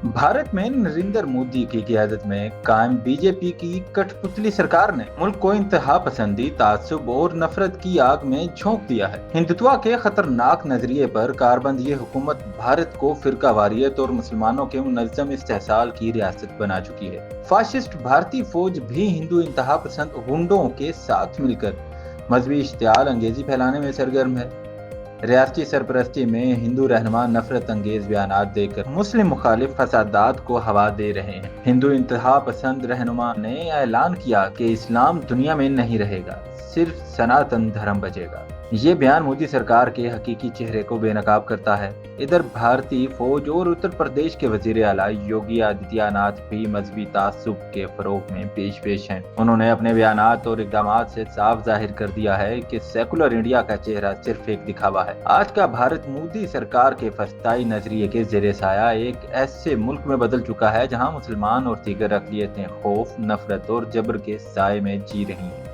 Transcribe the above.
भारत में नरेंद्र मोदी की क़यादत में कायम बीजेपी की कठपुतली सरकार ने मुल्क को इंतहा पसंदी, ताज्जुब और नफरत की आग में झोंक दिया है। हिंदुत्व के खतरनाक नजरिए पर कारबंद ये हुकूमत भारत को फिरकावारियत और मुसलमानों के मुनज़्ज़म इस्तेहसाल की रियासत बना चुकी है। फाशिस्ट भारतीय फौज भी हिंदू इंतहा पसंद गुंडों के साथ मिलकर मजहबी इश्तियाल अंगेजी फैलाने में सरगर्म है। रियासती सरपरस्ती में हिंदू रहनुमा नफरत अंगेज बयानात देकर मुस्लिम मुखालिफ फसादात को हवा दे रहे हैं। हिंदू इंतहा पसंद रहनुमा ने ऐलान किया कि इस्लाम दुनिया में नहीं रहेगा, सिर्फ सनातन धर्म बचेगा। ये बयान मोदी सरकार के हकीकी चेहरे को बेनकाब करता है। इधर भारतीय फौज और उत्तर प्रदेश के वजीर आला योगी आदित्यनाथ भी मजहबी तासुब के फरोग में पेश हैं। उन्होंने अपने बयानात और इकदामात से साफ जाहिर कर दिया है कि सेकुलर इंडिया का चेहरा सिर्फ एक दिखावा है। आज का भारत मोदी सरकार के फस्ताई नजरिए के ज़ेरे साया एक ऐसे मुल्क में बदल चुका है जहाँ मुसलमान और दीगर अक़लियतें खौफ, नफरत और जबर के साए में जी रही हैं।